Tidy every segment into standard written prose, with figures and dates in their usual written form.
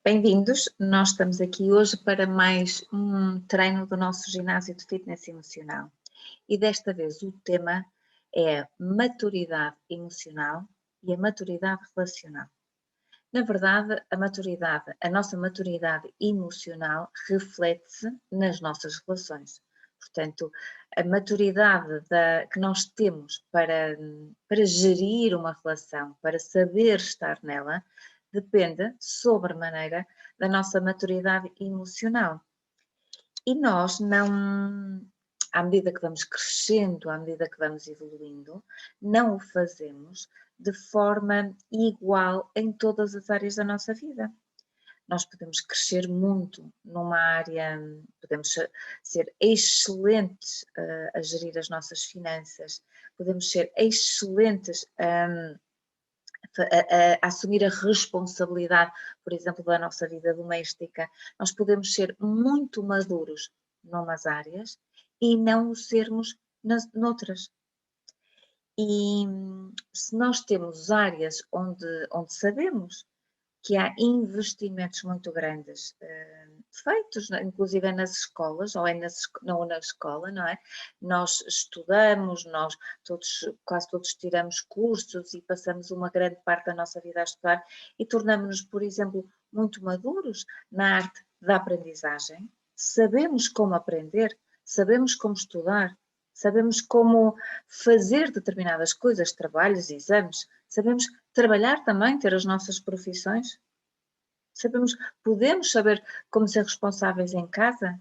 Bem-vindos, nós estamos aqui hoje para mais um treino do nosso ginásio de fitness emocional. E desta vez o tema é a maturidade emocional e a maturidade relacional. Na verdade, a nossa maturidade emocional reflete-se nas nossas relações. Portanto, a maturidade que nós temos para gerir uma relação, para saber estar nela, depende sobremaneira da nossa maturidade emocional. E nós não, à medida que vamos crescendo, à medida que vamos evoluindo, não o fazemos de forma igual em todas as áreas da nossa vida. Nós podemos crescer muito numa área, podemos ser excelentes a gerir as nossas finanças, podemos ser excelentes a assumir a responsabilidade, por exemplo, da nossa vida doméstica. Nós podemos ser muito maduros numas áreas e não o sermos noutras. E se nós temos áreas onde sabemos que há investimentos muito grandes feitos, inclusive nas escolas, ou não na escola, não é? Nós estudamos, nós quase todos tiramos cursos e passamos uma grande parte da nossa vida a estudar e tornamos-nos, por exemplo, muito maduros na arte da aprendizagem. Sabemos como aprender, sabemos como estudar, sabemos como fazer determinadas coisas, trabalhos, exames, sabemos trabalhar também, ter as nossas profissões. Podemos saber como ser responsáveis em casa,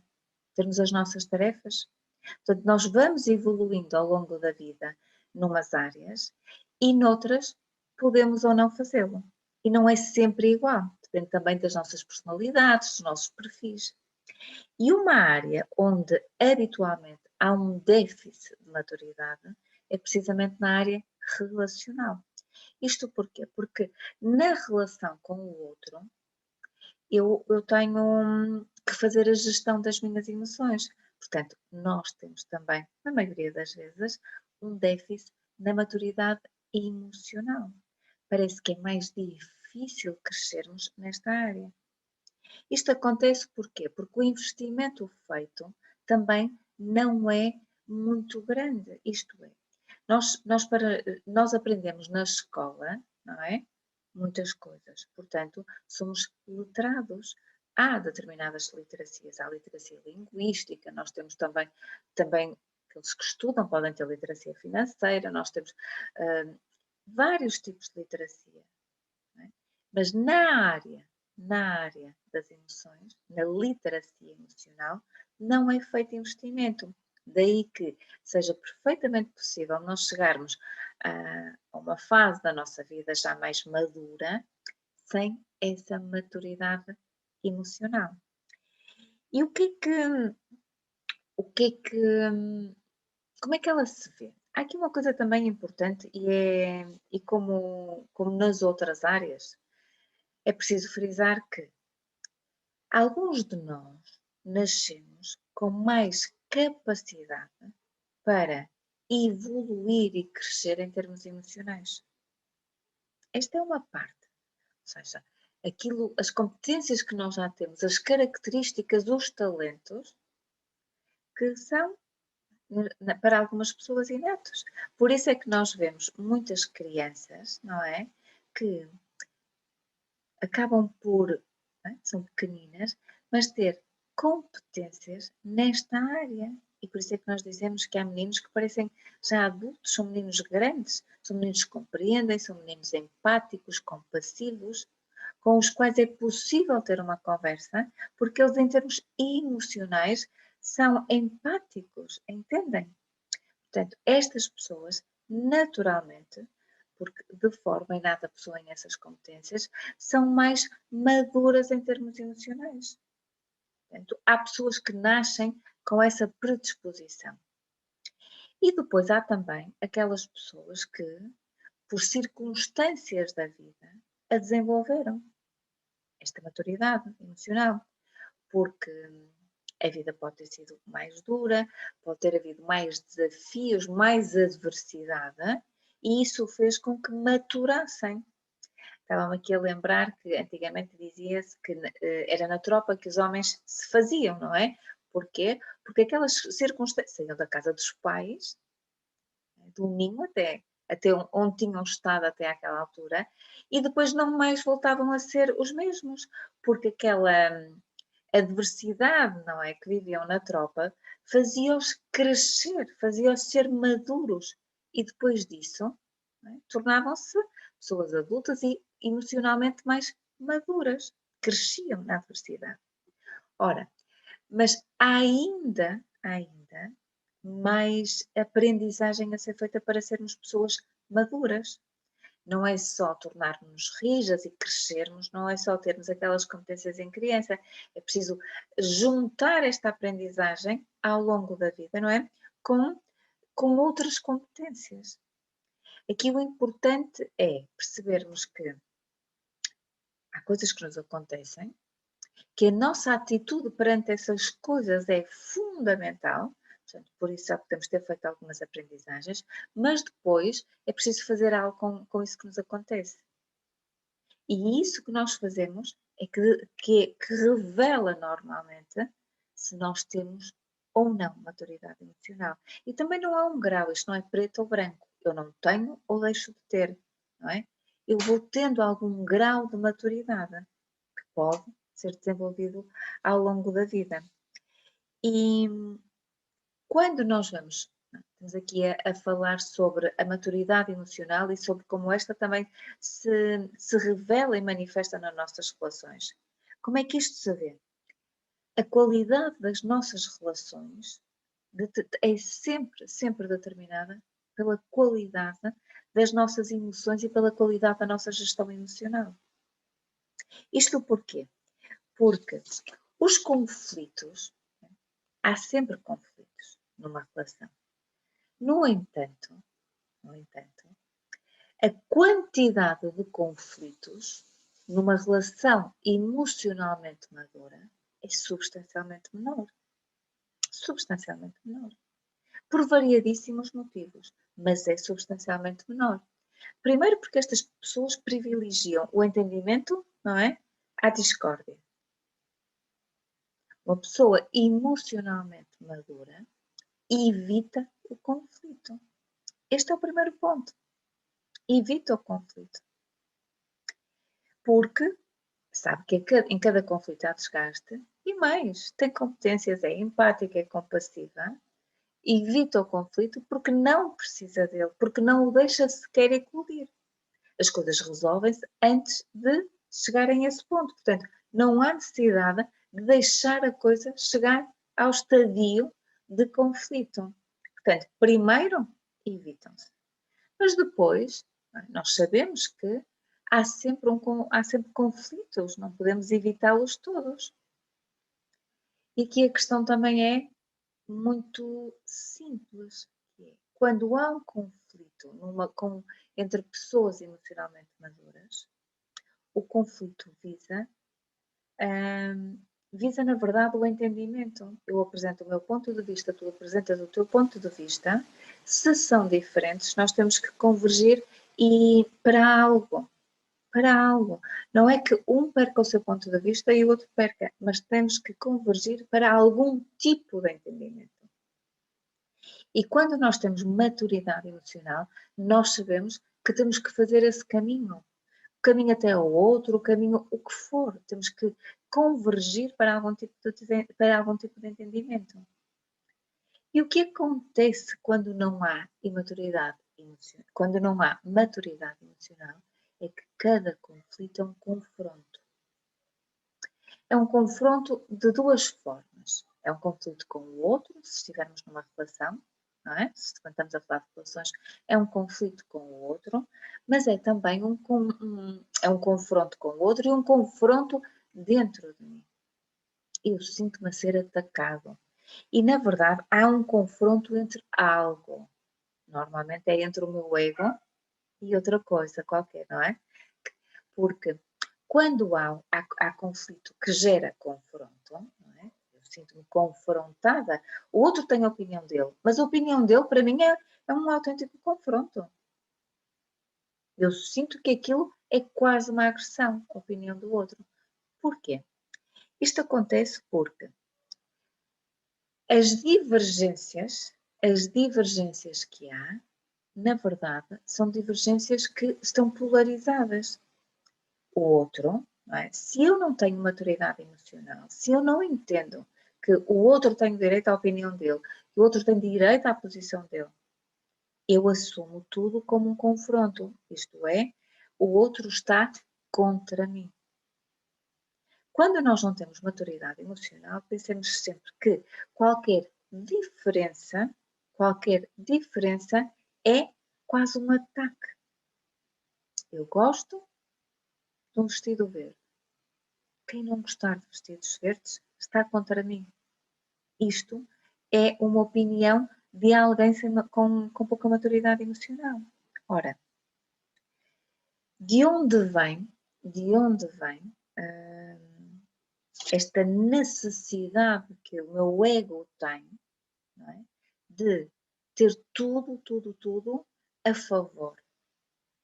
termos as nossas tarefas. Portanto, nós vamos evoluindo ao longo da vida numas áreas e noutras podemos ou não fazê-lo. E não é sempre igual, depende também das nossas personalidades, dos nossos perfis. E uma área onde habitualmente há um déficit de maturidade é precisamente na área relacional. Isto porquê? Porque na relação com o outro, eu tenho que fazer a gestão das minhas emoções. Portanto, nós temos também, na maioria das vezes, um déficit na maturidade emocional. Parece que é mais difícil crescermos nesta área. Isto acontece porquê? Porque o investimento feito também não é muito grande. Isto é, nós aprendemos na escola, não é? Muitas coisas. Portanto, somos letrados. Há determinadas literacias. Há literacia linguística, nós temos também aqueles que estudam podem ter literacia financeira, nós temos vários tipos de literacia. Não é? Mas na área das emoções, na literacia emocional, não é feito investimento. Daí que seja perfeitamente possível nós chegarmos a uma fase da nossa vida já mais madura, sem essa maturidade emocional. E como é que ela se vê? Há aqui uma coisa também importante e como nas outras áreas, é preciso frisar que alguns de nós nascemos com mais capacidade para evoluir e crescer em termos emocionais. Esta é uma parte, ou seja, as competências que nós já temos, as características, os talentos, que são para algumas pessoas inatos. Por isso é que nós vemos muitas crianças, não é? Que acabam são pequeninas, mas ter competências nesta área. E por isso é que nós dizemos que há meninos que parecem já adultos, são meninos grandes, são meninos que compreendem, são meninos empáticos, compassivos, com os quais é possível ter uma conversa, porque eles, em termos emocionais, são empáticos, entendem? Portanto, estas pessoas, naturalmente, porque de forma inata possuem essas competências, são mais maduras em termos emocionais. Portanto, há pessoas que nascem com essa predisposição. E depois há também aquelas pessoas que, por circunstâncias da vida, a desenvolveram, esta maturidade emocional, porque a vida pode ter sido mais dura, pode ter havido mais desafios, mais adversidade, e isso fez com que maturassem. Estava-me aqui a lembrar que antigamente dizia-se que era na tropa que os homens se faziam, não é? Porquê? Porque aquelas circunstâncias, saíam da casa dos pais, do ninho até onde tinham estado até àquela altura, e depois não mais voltavam a ser os mesmos, porque aquela adversidade, não é, que viviam na tropa, fazia-os crescer, fazia-os ser maduros, e depois disso, tornavam-se pessoas adultas e emocionalmente mais maduras, cresciam na adversidade. Ora, mas há ainda mais aprendizagem a ser feita para sermos pessoas maduras. Não é só tornarmos rijas e crescermos, não é só termos aquelas competências em criança, é preciso juntar esta aprendizagem ao longo da vida, não é? Com outras competências. Aqui o importante é percebermos que há coisas que nos acontecem, que a nossa atitude perante essas coisas é fundamental, portanto, por isso já podemos ter feito algumas aprendizagens, mas depois é preciso fazer algo com isso que nos acontece. E isso que nós fazemos é que revela normalmente se nós temos ou não maturidade emocional. E também não há um grau, isto não é preto ou branco. Eu não tenho ou deixo de ter, não é? Eu vou tendo algum grau de maturidade que pode ser desenvolvido ao longo da vida. E quando nós estamos aqui a falar sobre a maturidade emocional e sobre como esta também se revela e manifesta nas nossas relações. Como é que isto se vê? A qualidade das nossas relações é sempre determinada pela qualidade das nossas emoções e pela qualidade da nossa gestão emocional. Isto porquê? Porque os conflitos, há sempre conflitos numa relação. No entanto, a quantidade de conflitos numa relação emocionalmente madura é substancialmente menor. Substancialmente menor. Por variadíssimos motivos, mas é substancialmente menor. Primeiro porque estas pessoas privilegiam o entendimento, não é? À discórdia. Uma pessoa emocionalmente madura evita o conflito. Este é o primeiro ponto. Evita o conflito. Porque sabe que em cada conflito há desgaste e mais, tem competências, é empática, é compassiva, evita o conflito porque não precisa dele, porque não o deixa sequer eclodir. As coisas resolvem-se antes de chegarem a esse ponto. Portanto, não há necessidade de deixar a coisa chegar ao estadio de conflito. Portanto, primeiro, evitam-se. Mas depois, nós sabemos que há sempre conflitos, não podemos evitá-los todos. E aqui a questão também é muito simples. Quando há um conflito entre pessoas emocionalmente maduras, o conflito visa, na verdade, o entendimento. Eu apresento o meu ponto de vista, tu apresentas o teu ponto de vista. Se são diferentes, nós temos que convergir e para algo. Não é que um perca o seu ponto de vista e o outro perca, mas temos que convergir para algum tipo de entendimento. E quando nós temos maturidade emocional, nós sabemos que temos que fazer esse caminho. O caminho até ao outro, o caminho, o que for. Temos que convergir para algum tipo de entendimento. E o que acontece quando não há imaturidade emocional? Quando não há maturidade emocional, é que cada conflito é um confronto. É um confronto de duas formas. É um conflito com o outro, se estivermos numa relação, não é? Quando estamos a falar de relações, é um conflito com o outro, mas é também é um confronto com o outro e um confronto dentro de mim. Eu sinto-me a ser atacado. E, na verdade, há um confronto entre algo. Normalmente é entre o meu ego e outra coisa qualquer, não é? Porque quando há conflito que gera confronto, não é? Eu sinto-me confrontada, o outro tem a opinião dele, mas a opinião dele, para mim, é um autêntico confronto. Eu sinto que aquilo é quase uma agressão, a opinião do outro. Porquê? Isto acontece porque as divergências que há, na verdade, são divergências que estão polarizadas. O outro, não é? Se eu não tenho maturidade emocional, se eu não entendo que o outro tem direito à opinião dele, que o outro tem direito à posição dele, eu assumo tudo como um confronto, isto é, o outro está contra mim. Quando nós não temos maturidade emocional, pensemos sempre que qualquer diferença é quase um ataque. Eu gosto de um vestido verde. Quem não gostar de vestidos verdes está contra mim. Isto é uma opinião de alguém com pouca maturidade emocional. Ora, de onde vem esta necessidade que o meu ego tem, não é? De ter tudo a favor?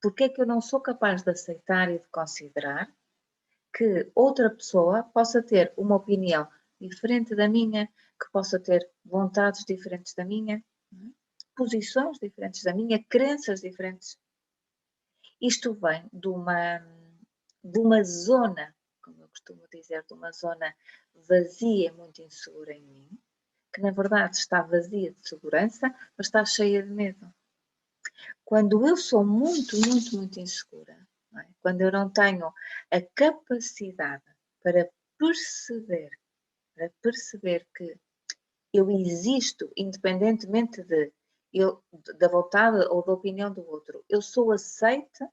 Porque é que eu não sou capaz de aceitar e de considerar que outra pessoa possa ter uma opinião diferente da minha, que possa ter vontades diferentes da minha, posições diferentes da minha, crenças diferentes? Isto vem de uma zona, como eu costumo dizer, de uma zona vazia, muito insegura em mim, que na verdade está vazia de segurança, mas está cheia de medo. Quando eu sou muito insegura, não é? Quando eu não tenho a capacidade para perceber que eu existo independentemente da vontade ou da opinião do outro, eu sou aceita,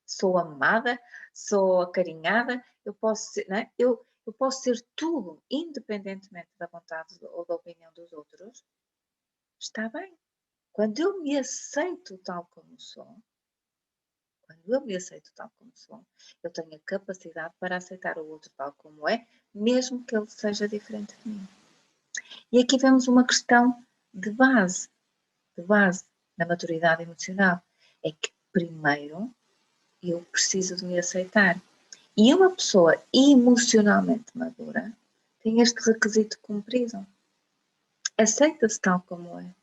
sou amada, sou acarinhada, eu posso ser, não é? Eu posso ser tudo independentemente da vontade ou da opinião dos outros, está bem. Quando eu me aceito tal como sou, eu tenho a capacidade para aceitar o outro tal como é, mesmo que ele seja diferente de mim. E aqui vemos uma questão de base na maturidade emocional. É que primeiro eu preciso de me aceitar. E uma pessoa emocionalmente madura tem este requisito cumprido. Aceita-se tal como é.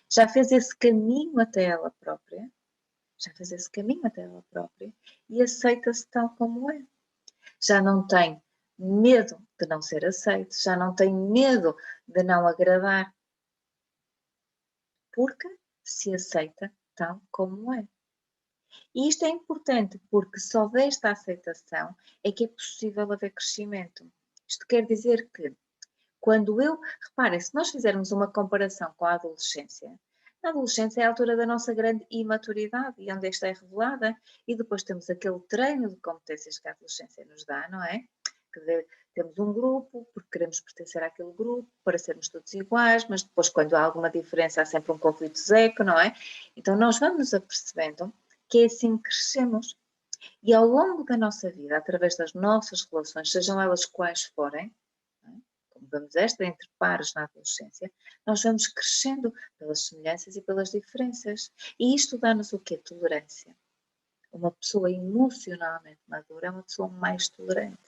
Já fez esse caminho até ela própria e aceita-se tal como é. Já não tem medo de não ser aceito, já não tem medo de não agradar, porque se aceita tal como é. E isto é importante porque só desta aceitação é que é possível haver crescimento. Isto quer dizer que reparem, se nós fizermos uma comparação com a adolescência, na adolescência é a altura da nossa grande imaturidade e onde esta é revelada, e depois temos aquele treino de competências que a adolescência nos dá, não é? Temos um grupo, porque queremos pertencer àquele grupo, para sermos todos iguais, mas depois quando há alguma diferença há sempre um conflito zeco, não é? Então nós vamos nos apercebendo que é assim que crescemos. E ao longo da nossa vida, através das nossas relações, sejam elas quais forem, como vemos esta entre pares na adolescência, nós vamos crescendo pelas semelhanças e pelas diferenças. E isto dá-nos o quê? Tolerância. Uma pessoa emocionalmente madura é uma pessoa mais tolerante.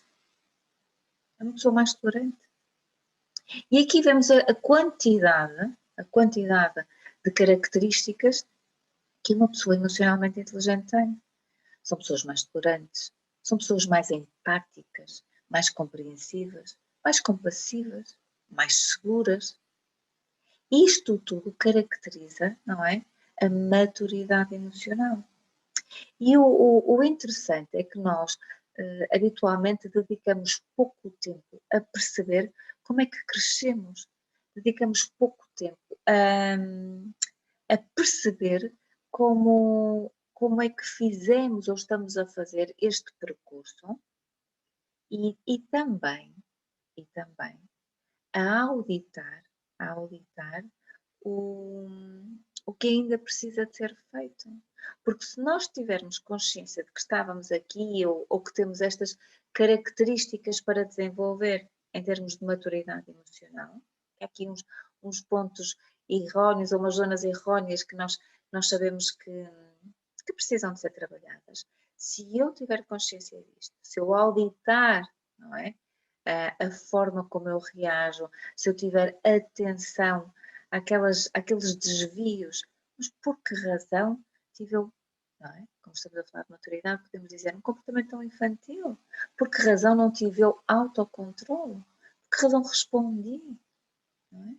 E aqui vemos a quantidade de características que uma pessoa emocionalmente inteligente tem. São pessoas mais tolerantes, são pessoas mais empáticas, mais compreensivas, mais compassivas, mais seguras. Isto tudo caracteriza, não é? A maturidade emocional. E o interessante é que nós habitualmente dedicamos pouco tempo a perceber como é que crescemos. Dedicamos pouco tempo a perceber como é que fizemos ou estamos a fazer este percurso e também a auditar o que ainda precisa de ser feito. Porque se nós tivermos consciência de que estávamos aqui ou que temos estas características para desenvolver em termos de maturidade emocional, há aqui uns pontos erróneos ou umas zonas erróneas que nós sabemos que que precisam de ser trabalhadas. Se eu tiver consciência disto, se eu auditar, não é? A forma como eu reajo, se eu tiver atenção àqueles desvios, mas por que razão tive eu, não é? Como estamos a falar de maturidade, podemos dizer um comportamento tão infantil. Por que razão não tive eu autocontrole? Por que razão respondi? Não é?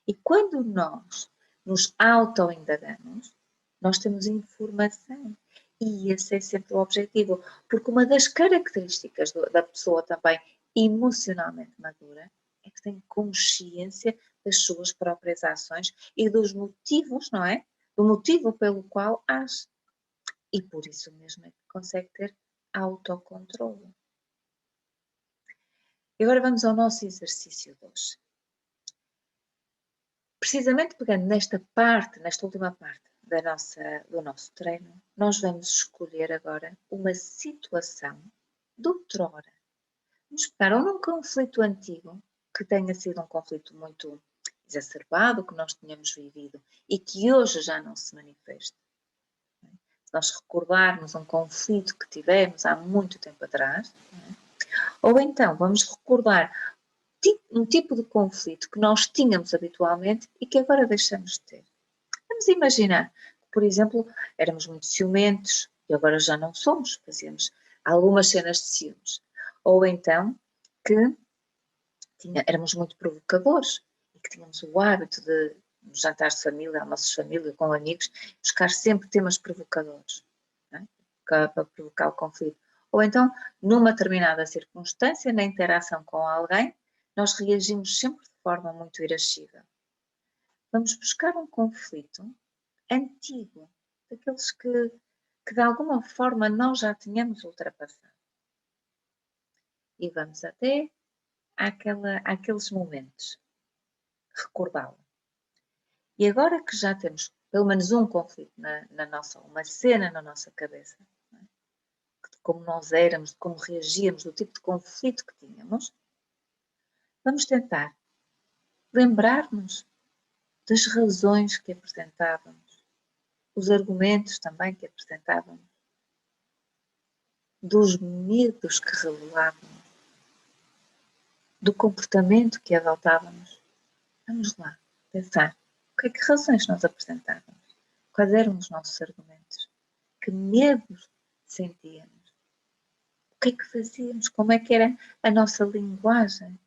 E quando nós nos auto-indagamos, nós temos informação. E esse é sempre o objetivo. Porque uma das características da pessoa também emocionalmente madura é que tem consciência das suas próprias ações e dos motivos, não é? Do motivo pelo qual age. E por isso mesmo é que consegue ter autocontrole. E agora vamos ao nosso exercício de hoje. Precisamente pegando nesta última parte do nosso treino, nós vamos escolher agora uma situação de outrora. Vamos pegar ou num conflito antigo, que tenha sido um conflito muito exacerbado, que nós tenhamos vivido e que hoje já não se manifesta. Se nós recordarmos um conflito que tivemos há muito tempo atrás, ou então vamos recordar um tipo de conflito que nós tínhamos habitualmente e que agora deixamos de ter. Vamos imaginar que, por exemplo, éramos muito ciumentos e agora já não somos, fazíamos algumas cenas de ciúmes. Ou então que éramos muito provocadores e que tínhamos o hábito de, nos jantares de família, almoços de família, com amigos, buscar sempre temas provocadores, não é? Para provocar o conflito. Ou então, numa determinada circunstância, na interação com alguém, nós reagimos sempre de forma muito irascível. Vamos buscar um conflito antigo, daqueles que de alguma forma nós já tínhamos ultrapassado. E vamos até àqueles momentos, recordá-lo. E agora que já temos pelo menos um conflito uma cena na nossa cabeça, não é? De como nós éramos, de como reagíamos, do tipo de conflito que tínhamos, vamos tentar lembrar-nos das razões que apresentávamos, os argumentos também que apresentávamos, dos medos que revelávamos, do comportamento que adotávamos. Vamos lá pensar. Que razões nós apresentávamos? Quais eram os nossos argumentos? Que medos sentíamos? O que é que fazíamos? Como é que era a nossa linguagem?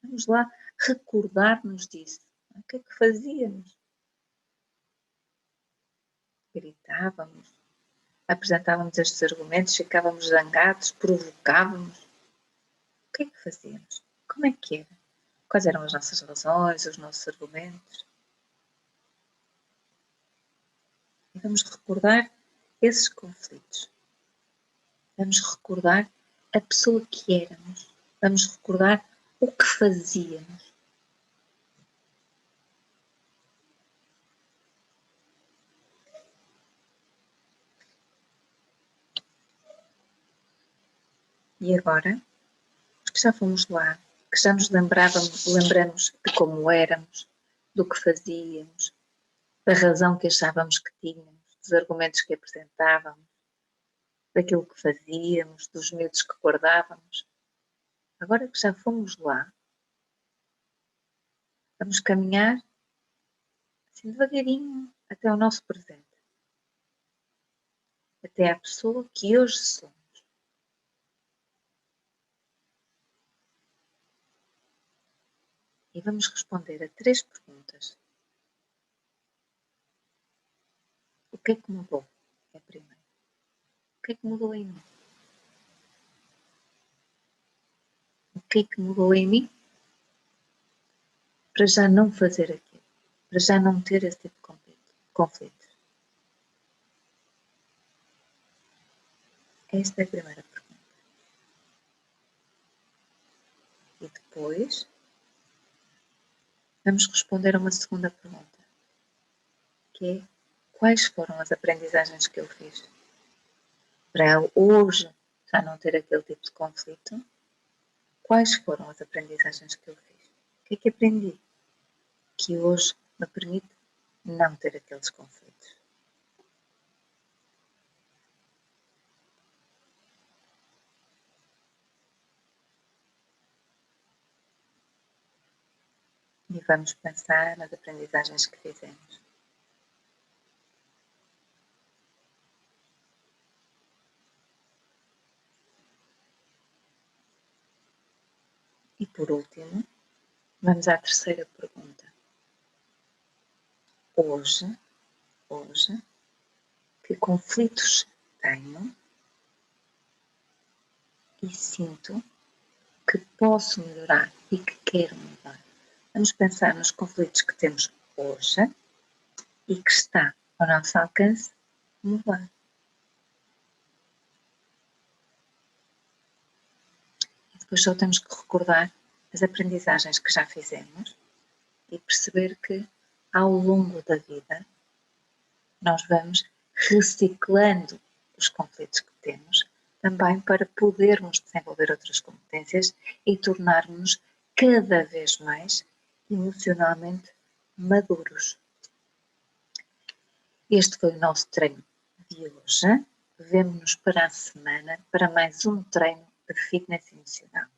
Vamos lá recordar-nos disso. O que é que fazíamos? Gritávamos, apresentávamos estes argumentos, ficávamos zangados, provocávamos. O que é que fazíamos? Como é que era? Quais eram as nossas razões, os nossos argumentos? E vamos recordar esses conflitos. Vamos recordar a pessoa que éramos. Vamos recordar o que fazíamos. E agora, que já fomos lá, que já nos lembramos de como éramos, do que fazíamos, da razão que achávamos que tínhamos, dos argumentos que apresentávamos, daquilo que fazíamos, dos medos que guardávamos. Agora que já fomos lá, vamos caminhar assim devagarinho até ao nosso presente, até à pessoa que hoje somos. E vamos responder a 3 perguntas. O que é que mudou? É a primeira. O que é que mudou em mim? O que é que mudou em mim para já não fazer aquilo? Para já não ter esse tipo de conflito? Esta é a primeira pergunta. E depois vamos responder a uma segunda pergunta, que é: quais foram as aprendizagens que eu fiz para hoje já não ter aquele tipo de conflito? Quais foram as aprendizagens que eu fiz? O que é que aprendi que hoje me permite não ter aqueles conflitos? E vamos pensar nas aprendizagens que fizemos. E por último, vamos à terceira pergunta. Hoje, que conflitos tenho e sinto que posso melhorar e que quero mudar? Vamos pensar nos conflitos que temos hoje e que está ao nosso alcance mudar. E depois só temos que recordar as aprendizagens que já fizemos e perceber que ao longo da vida nós vamos reciclando os conflitos que temos também para podermos desenvolver outras competências e tornarmos cada vez mais emocionalmente maduros. Este foi o nosso treino de hoje. Vemo-nos para a semana para mais um treino de fitness emocional.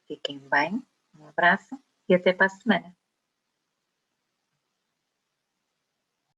Fiquem bem, um abraço e até para a semana.